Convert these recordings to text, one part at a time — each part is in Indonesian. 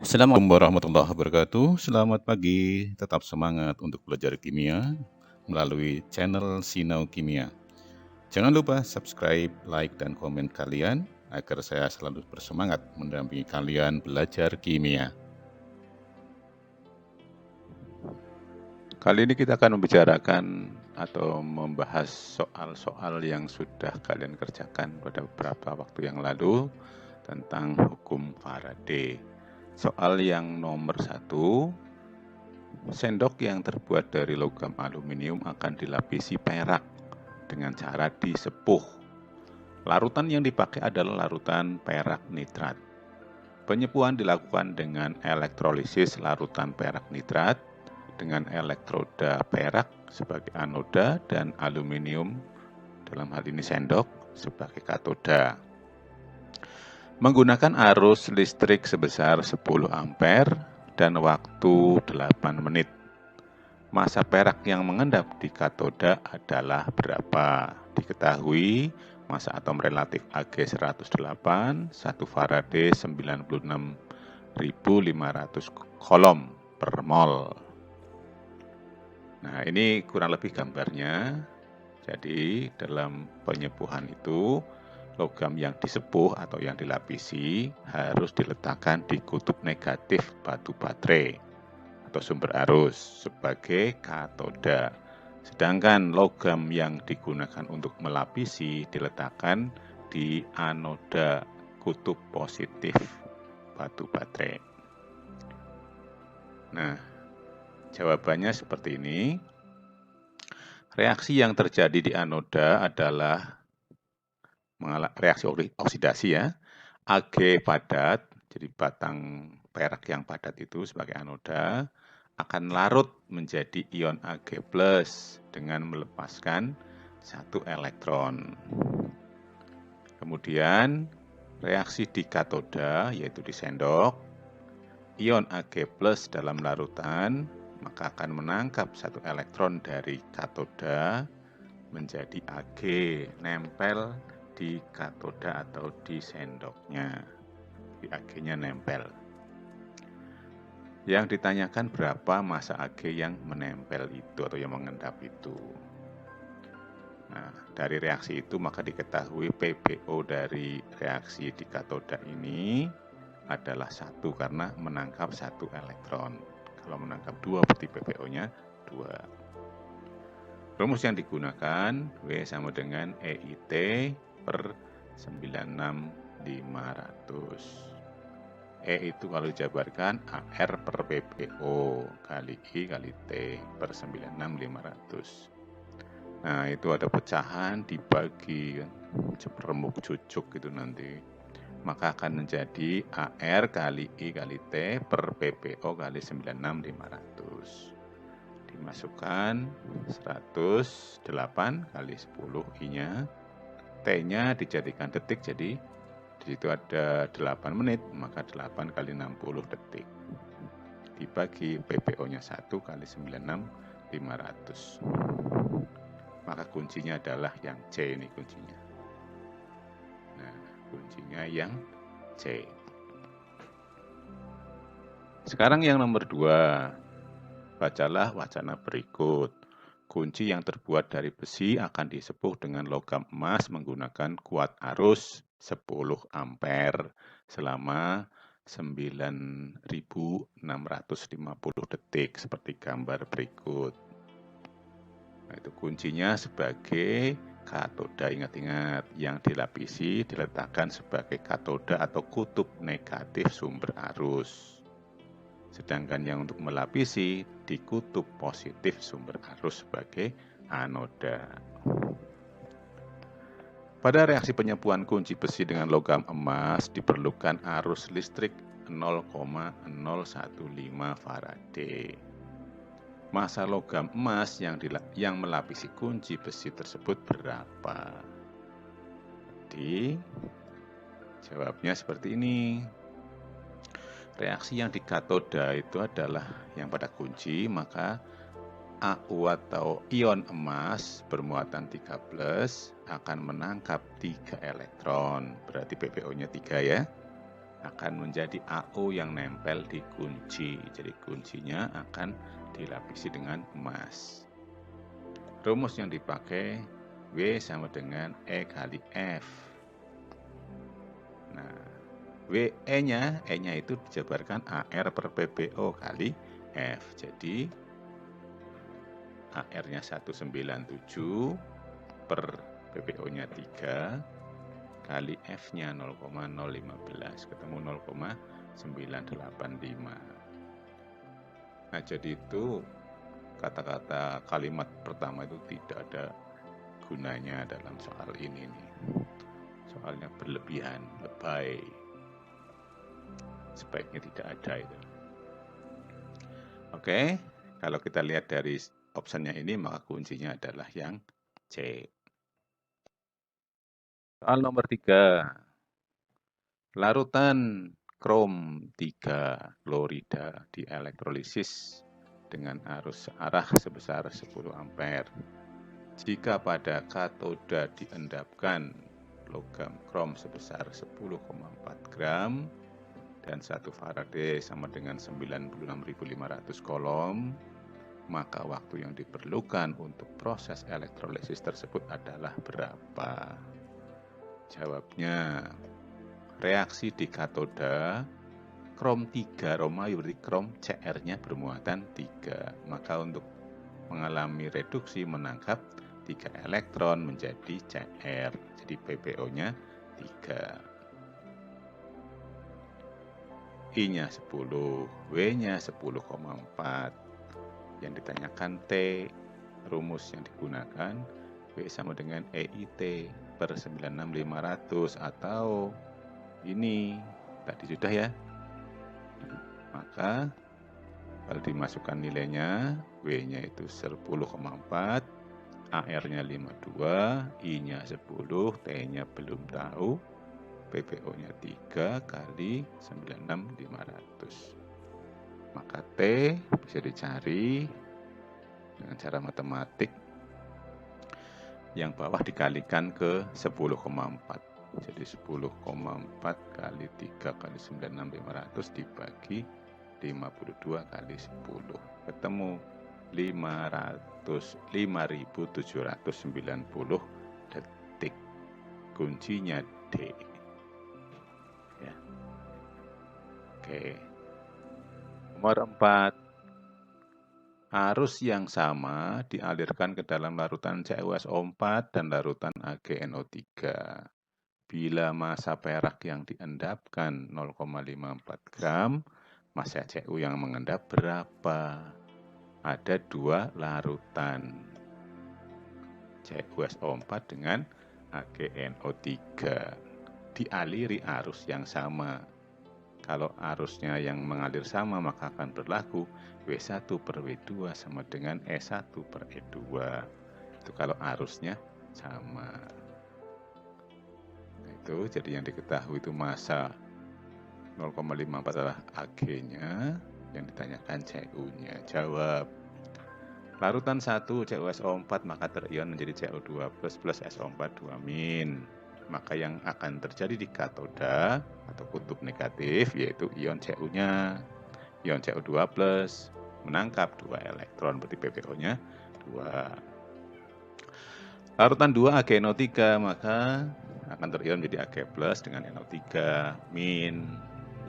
Assalamualaikum warahmatullahi wabarakatuh. Selamat pagi, tetap semangat untuk belajar kimia melalui channel Sinau Kimia. Jangan lupa subscribe, like, dan komen kalian agar saya selalu bersemangat mendampingi kalian belajar kimia. Kali ini kita akan membicarakan atau membahas soal-soal yang sudah kalian kerjakan pada beberapa waktu yang lalu tentang hukum Faraday. Soal yang nomor 1, sendok yang terbuat dari logam aluminium akan dilapisi perak dengan cara disepuh. Larutan yang dipakai adalah larutan perak nitrat. Penyepuhan dilakukan dengan elektrolisis larutan perak nitrat dengan elektroda perak sebagai anoda dan aluminium, dalam hal ini sendok, sebagai katoda. Menggunakan arus listrik sebesar 10 ampere dan waktu 8 menit. Massa perak yang mengendap di katoda adalah berapa? Diketahui massa atom relatif Ag 108, 1 Faraday 96.500 kolom per mol. Nah, ini kurang lebih gambarnya. Jadi, dalam penyepuhan itu, logam yang disepuh atau yang dilapisi harus diletakkan di kutub negatif batu baterai atau sumber arus sebagai katoda. Sedangkan logam yang digunakan untuk melapisi diletakkan di anoda kutub positif batu baterai. Nah, jawabannya seperti ini. Reaksi yang terjadi di anoda adalah reaksi oksidasi ya. Ag padat, jadi batang perak yang padat itu sebagai anoda, akan larut menjadi ion Ag+ dengan melepaskan 1 elektron. Kemudian reaksi di katoda, yaitu di sendok, ion Ag+ dalam larutan maka akan menangkap 1 elektron dari katoda menjadi Ag, nempel di katoda atau di sendoknya. Di Ag-nya nempel. Yang ditanyakan berapa massa Ag yang menempel itu atau yang mengendap itu. Nah, dari reaksi itu maka diketahui PbO dari reaksi di katoda ini adalah 1 karena menangkap 1 elektron. Kalau menangkap 2 berarti PbO-nya 2. Rumus yang digunakan W sama dengan EIT per 96.500. E itu kalau dijabarkan AR per PbO kali I kali T per 96.500. Nah, itu ada pecahan dibagi remuk cucuk gitu nanti. Maka akan menjadi AR kali I kali T per PbO kali 96.500. Dimasukkan 108 kali 10 I-nya. T-nya dijadikan detik, jadi di situ ada 8 menit, maka 8 kali 60 detik. Dibagi PbO-nya 1 kali 96.500. Maka kuncinya adalah yang C, ini kuncinya. Nah, kuncinya yang C. Sekarang yang nomor 2. Bacalah wacana berikut. Kunci yang terbuat dari besi akan disepuh dengan logam emas menggunakan kuat arus 10 ampere selama 9.650 detik seperti gambar berikut. Nah, itu kuncinya sebagai katoda, ingat-ingat, yang dilapisi diletakkan sebagai katoda atau kutub negatif sumber arus. Sedangkan yang untuk melapisi di kutub positif sumber arus sebagai anoda. Pada reaksi penyepuhan kunci besi dengan logam emas diperlukan arus listrik 0,015 Faraday. Massa logam emas yang melapisi kunci besi tersebut berapa? Jadi, jawabnya seperti ini. Reaksi yang di katoda itu adalah yang pada kunci, maka AU atau ion emas bermuatan 3+ akan menangkap 3 elektron. Berarti PbO-nya 3 ya. akan menjadi AO yang nempel di kunci. Jadi kuncinya akan dilapisi dengan emas. Rumus yang dipakai W sama dengan E kali F. Nah, E-nya itu dijabarkan AR per PBO kali F. Jadi AR-nya 197 per PBO-nya 3 kali F-nya 0,015 ketemu 0,985. Nah, jadi itu kata-kata kalimat pertama itu tidak ada gunanya dalam soal ini nih. Soalnya berlebihan, lebay. Sebaiknya tidak ada itu. Oke, kalau kita lihat dari optionnya ini maka kuncinya adalah yang C. Soal nomor 3. Larutan krom 3 klorida dielektrolisis dengan arus searah sebesar 10 ampere. Jika pada katoda diendapkan logam krom sebesar 10,4 gram dan 1 Faraday sama dengan 96.500 kolom, maka waktu yang diperlukan untuk proses elektrolisis tersebut adalah berapa? Jawabnya, reaksi di katoda krom 3 Romawi berarti krom Cr-nya bermuatan 3. Maka untuk mengalami reduksi menangkap 3 elektron menjadi Cr. Jadi PbO-nya 3. I-nya 10, W-nya 10,4. Yang ditanyakan T, rumus yang digunakan W sama dengan EIT per 96.500 atau ini tadi sudah ya. Maka kalau dimasukkan nilainya, W-nya itu 10,4, AR-nya 52, I-nya 10, T-nya belum tahu, PbO-nya 3 kali 96.500. Maka T bisa dicari dengan cara matematik. Yang bawah dikalikan ke 10,4. Jadi 10,4 kali 3 kali 96.500 dibagi 52 kali 10. Ketemu 5.790 detik. Kuncinya D. Ya. Oke. Nomor 4. Arus yang sama dialirkan ke dalam larutan CuSO4 dan larutan AgNO3. Bila massa perak yang diendapkan 0,54 gram, massa Cu yang mengendap berapa? Ada 2 larutan, CuSO4 dengan AgNO3. Dialiri arus yang sama. Kalau arusnya yang mengalir sama maka akan berlaku W1 per W2 sama dengan E1 per E2. Itu kalau arusnya sama. Nah, itu jadi yang diketahui itu massa 0,54 adalah Ag-nya, yang ditanyakan Cu-nya. Jawab. Larutan 1 CuSO4 maka terion menjadi CO2 plus SO4 2-. Maka yang akan terjadi di katoda atau kutub negatif yaitu ion Cu-nya. Ion Cu2 plus menangkap 2 elektron, berarti PbO-nya 2. Larutan 2 AgNO3 maka akan terion menjadi Ag plus dengan NO3-.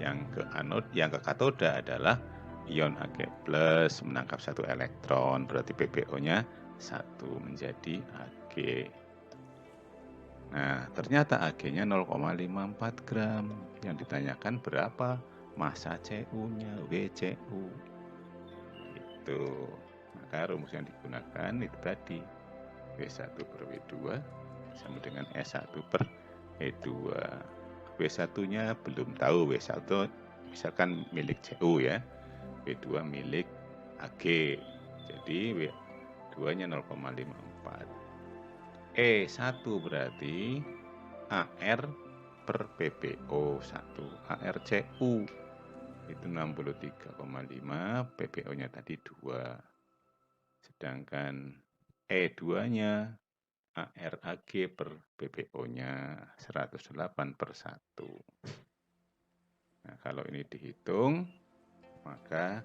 Yang ke katoda adalah ion Ag plus menangkap 1 elektron, berarti PbO-nya 1 menjadi Ag. Nah, ternyata Ag-nya 0,54 gram. Yang ditanyakan berapa massa Cu-nya, WCU. Itu. Maka rumus yang digunakan itu tadi. W1 per W2 sama dengan S1 per E2. W1-nya belum tahu. W1 misalkan milik Cu ya. W2 milik Ag. Jadi W2-nya 0,54. E1 berarti AR per PbO 1. ARCU itu 63,5, PbO-nya tadi 2. Sedangkan E2-nya ARAG per PbO-nya 108/1. Nah, kalau ini dihitung, maka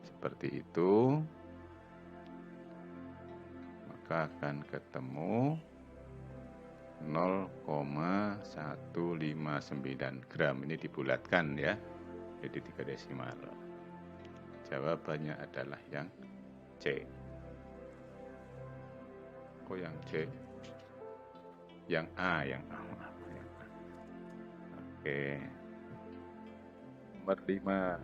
seperti itu, maka akan ketemu 0,159 gram. Ini dibulatkan ya, jadi 3 desimal. Jawabannya adalah yang C. Kok yang C? Yang A, yang A. Oke. Nomor 5.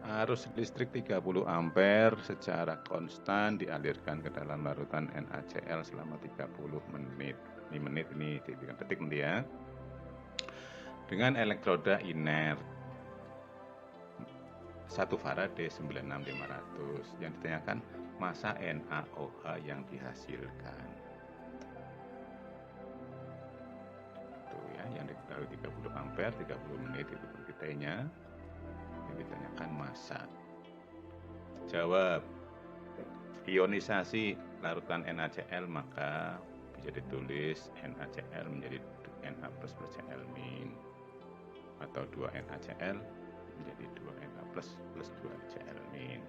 Arus listrik 30 ampere secara konstan dialirkan ke dalam larutan NaCl selama 30 menit. Ini menit, ini detik nanti ya. Dengan elektroda inert 1 Faraday 96500. Yang ditanyakan massa NaOH yang dihasilkan. Itu ya, yang diketahui 30 ampere, 30 menit itu T-nya. Yang ditanyakan massa. Jawab. Ionisasi larutan NaCl maka bisa ditulis NaCl menjadi Na plus Cl min, atau 2 NaCl menjadi 2 Na plus 2 Cl min.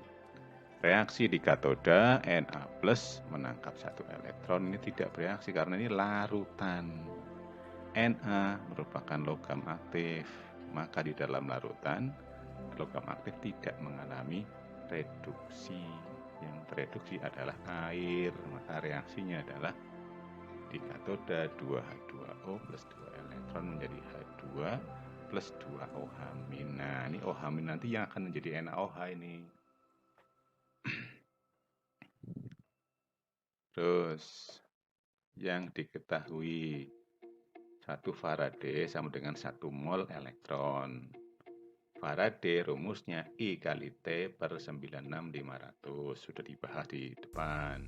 Reaksi di katoda Na plus menangkap 1 elektron, ini tidak bereaksi karena ini larutan. Na merupakan logam aktif, maka di dalam larutan logam aktif tidak mengalami reduksi. Yang tereduksi adalah air, maka reaksinya adalah di katoda 2H2O plus 2 elektron menjadi H2 plus 2 OH min. Nah, ini OH min nanti yang akan menjadi NaOH ini. Terus yang diketahui 1 Faraday sama dengan 1 mol elektron. Faraday rumusnya I kali T per 96500. Sudah dibahas di depan.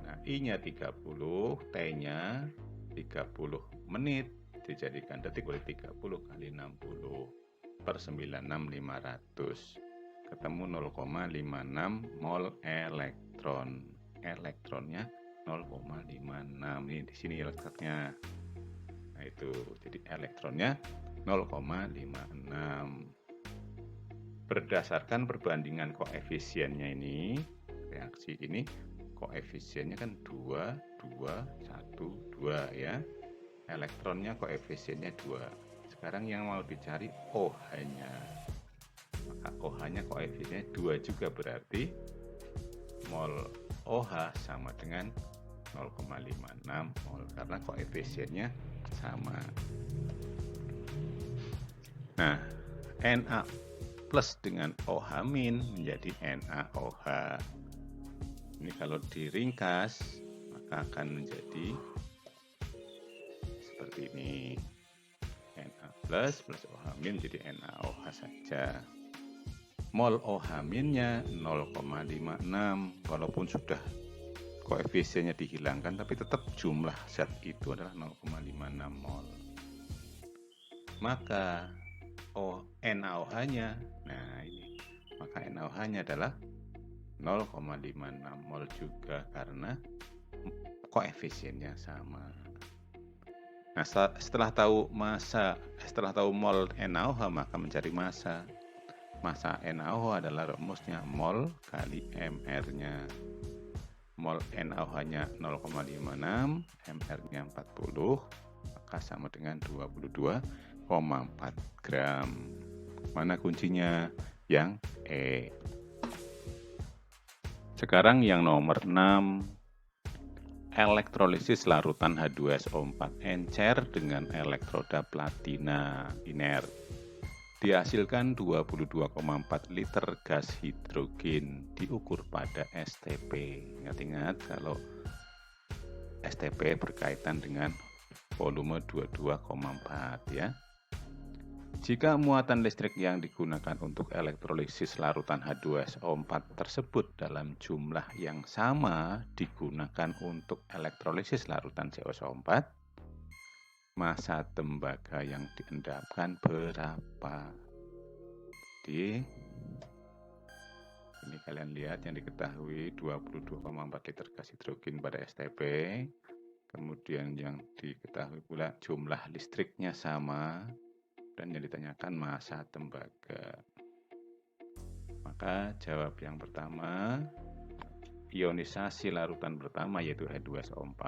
Nah, I-nya 30, T-nya 30 menit. Dijadikan detik oleh 30 kali 60 per 96500. Ketemu 0,56 mol elektron. Elektronnya 0,56. Ini di sini elektronnya. Nah, itu. Jadi elektronnya 0,56. Berdasarkan perbandingan koefisiennya ini, reaksi ini koefisiennya kan 2, 2, 1, 2 ya. Elektronnya koefisiennya 2. Sekarang yang mau dicari OH-nya. Maka OH-nya koefisiennya 2 juga, berarti mol OH sama dengan 0,56 mol karena koefisiennya sama. Nah, Na plus dengan OH min menjadi NaOH. Ini kalau diringkas maka akan menjadi seperti ini. Na plus OH min menjadi NaOH saja. Mol OH minnya 0,56, walaupun sudah koefisiennya dihilangkan tapi tetap jumlah zat itu adalah 0,56 mol. Maka NaOH-nya, nah ini, maka NaOH-nya adalah 0,56 mol juga karena koefisiennya sama. Nah, setelah tahu mol NaOH maka mencari massa. Massa NaOH adalah rumusnya mol kali mR-nya. Mol NaOH-nya 0,56, mR-nya 40, maka sama dengan 22,4 gram. Mana kuncinya? Yang E. Sekarang yang nomor 6. Elektrolisis larutan H2SO4 encer dengan elektroda platina inert. Dihasilkan 22,4 liter gas hidrogen, diukur pada STP. Ingat-ingat kalau STP berkaitan dengan volume 22,4 ya. Jika muatan listrik yang digunakan untuk elektrolisis larutan H2SO4 tersebut dalam jumlah yang sama digunakan untuk elektrolisis larutan COSO4, massa tembaga yang diendapkan berapa? Jadi, ini kalian lihat yang diketahui 22,4 liter gas hidrogen pada STP. Kemudian yang diketahui pula jumlah listriknya sama. dan yang ditanyakan massa tembaga. Maka jawab yang pertama, ionisasi larutan pertama yaitu H2SO4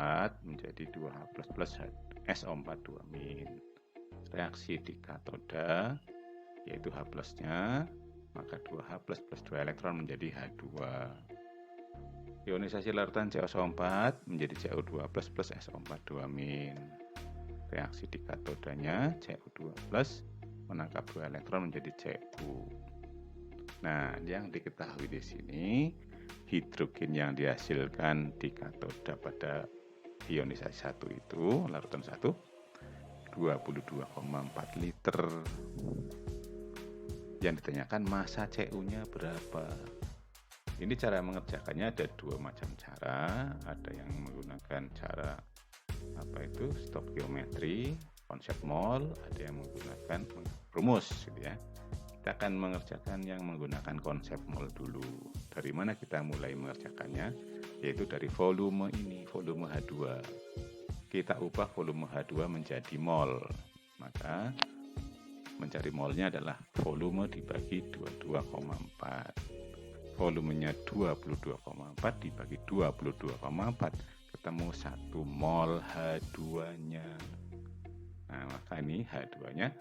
menjadi 2H+ SO4 2-. Reaksi di katoda yaitu H+-nya, maka 2H+ plus 2 elektron menjadi H2. Ionisasi larutan CuSO4 menjadi Cu2+ plus SO4 2-. Reaksi di katodanya Cu2+ menangkap 2 elektron menjadi Cu. Nah, yang diketahui di sini, hidrogen yang dihasilkan di katoda pada ionisasi 1 itu, larutan 1, 22,4 liter. Yang ditanyakan massa Cu-nya berapa? Ini cara mengerjakannya ada dua macam cara. Ada yang menggunakan cara stokiometri, konsep mol, ada yang menggunakan rumus gitu ya. Kita akan mengerjakan yang menggunakan konsep mol dulu. Dari mana kita mulai mengerjakannya? Yaitu dari volume ini, volume H2. Kita ubah volume H2 menjadi mol. Maka mencari molnya adalah volume dibagi 22,4. Volumenya 22,4 dibagi 22,4 ketemu 1 mol H2-nya. Nah, maka ini H2-nya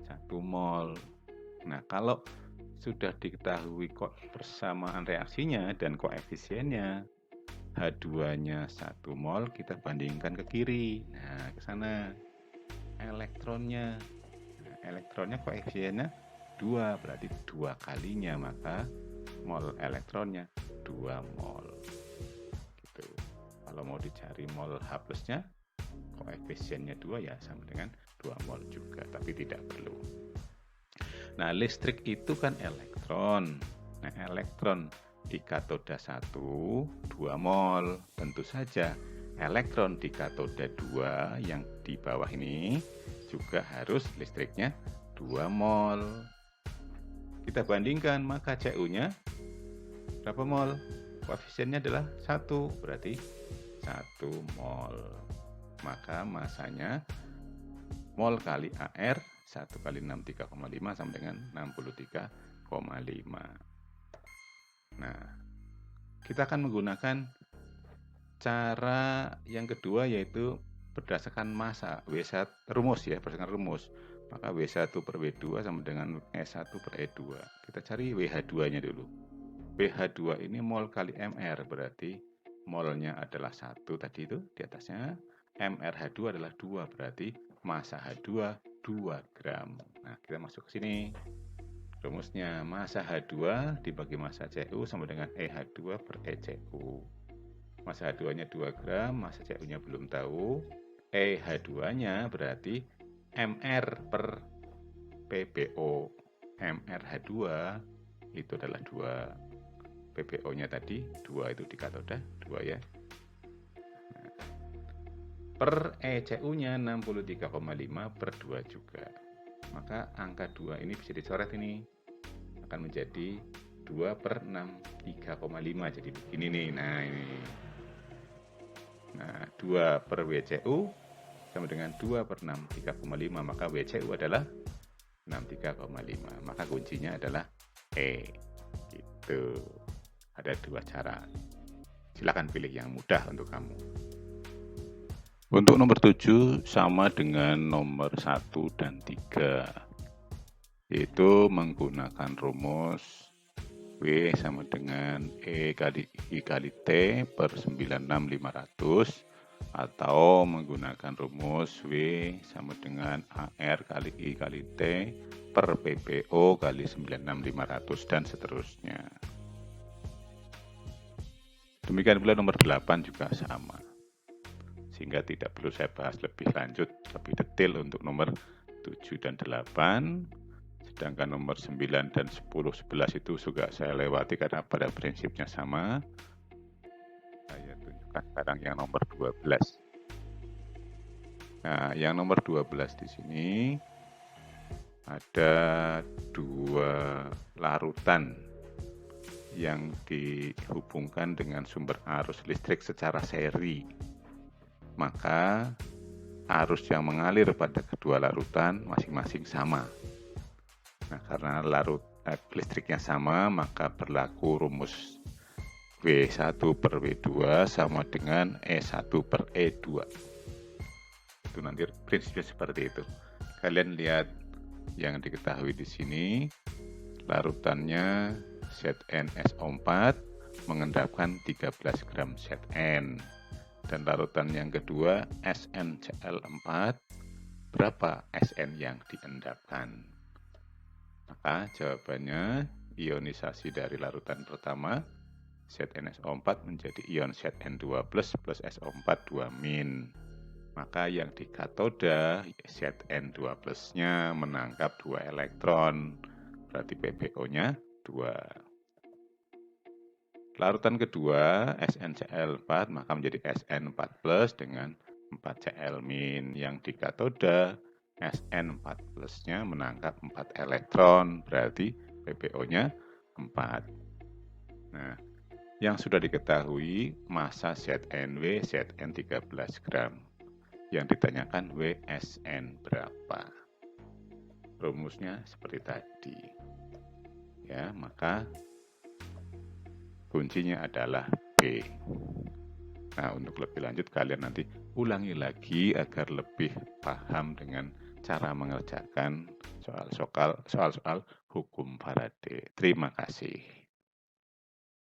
1 mol. Nah, kalau sudah diketahui kok persamaan reaksinya dan koefisiennya, H2-nya 1 mol, kita bandingkan ke kiri. Nah, ke sana. Elektronnya. Nah, elektronnya koefisiennya 2, berarti 2 kalinya, maka mol elektronnya 2 mol. Gitu. Kalau mau dicari mol H+-nya, koefisiennya 2 ya sama dengan 2 mol juga, tapi tidak perlu. Nah, listrik itu kan elektron. Nah, elektron di katoda 1, 2 mol. Tentu saja elektron di katoda 2 yang di bawah ini juga harus listriknya 2 mol. Kita bandingkan, maka Cu-nya berapa mol? Koefisiennya adalah 1, berarti 1 mol. Maka masanya mol kali AR 1 kali 63,5 sama dengan 63,5. Nah, kita akan menggunakan cara yang kedua yaitu berdasarkan massa, W1 rumus ya, berdasarkan rumus. Maka W1 per W2 sama dengan S1 per E2. Kita cari WH2-nya dulu. WH2 ini mol kali MR, berarti molnya adalah 1 tadi itu di atasnya. MrH2 adalah 2, berarti massa H2 2 gram. Nah, kita masuk ke sini. Rumusnya massa H2 dibagi massa Cu sama dengan EH2 per ECU. Massa H2-nya 2 gram, massa Cu-nya belum tahu. EH2-nya berarti MR per PbO. MrH2 itu adalah 2. PbO-nya tadi 2 itu di katoda 2 ya. Nah, per ECU-nya 63,5 per 2 juga. Maka angka 2 ini bisa dicoret ini. Akan menjadi 2 per 6, 3,5. Jadi begini nih. Nah, ini. Nah, 2 per WCU sama dengan 2 per 6, 3,5. Maka WCU adalah 63,5. Maka kuncinya adalah E. Gitu. Ada 2 cara. Silakan pilih yang mudah untuk kamu. Untuk nomor 7 sama dengan nomor 1 dan 3. Yaitu menggunakan rumus W sama dengan E kali I kali T per 96500 atau menggunakan rumus W sama dengan AR kali I kali T per PbO kali 96500 dan seterusnya. Demikian pula nomor 8 juga sama. Sehingga tidak perlu saya bahas lebih lanjut, lebih detail untuk nomor 7 dan 8. Sedangkan nomor 9 dan 10, 11 itu juga saya lewati karena pada prinsipnya sama. Saya tunjukkan sekarang yang nomor 12. Nah, yang nomor 12 di sini ada 2 larutan yang dihubungkan dengan sumber arus listrik secara seri. Maka arus yang mengalir pada kedua larutan masing-masing sama. Nah, karena listriknya sama, maka berlaku rumus W1 per W2 sama dengan E1 per E2. Itu nanti prinsipnya seperti itu. Kalian lihat yang diketahui di sini, larutannya ZnSO4 mengendapkan 13 gram Zn. Dan larutan yang kedua SnCl4, berapa Sn yang diendapkan? Maka jawabannya ionisasi dari larutan pertama ZnSO4 menjadi ion Zn2+ plus SO4 2-. Maka yang di katoda Zn2 plusnya menangkap 2 elektron, berarti PbO-nya 2. Larutan kedua SnCl4 maka menjadi Sn4+ dengan 4Cl-. Yang di katoda Sn4 plusnya menangkap 4 elektron, berarti PbO-nya 4. Nah, yang sudah diketahui massa ZnW Zn 13 gram. Yang ditanyakan Wsn berapa. Rumusnya seperti tadi. Ya, maka kuncinya adalah B. Nah, untuk lebih lanjut kalian nanti ulangi lagi agar lebih paham dengan cara mengerjakan soal-soal hukum Faraday. Terima kasih.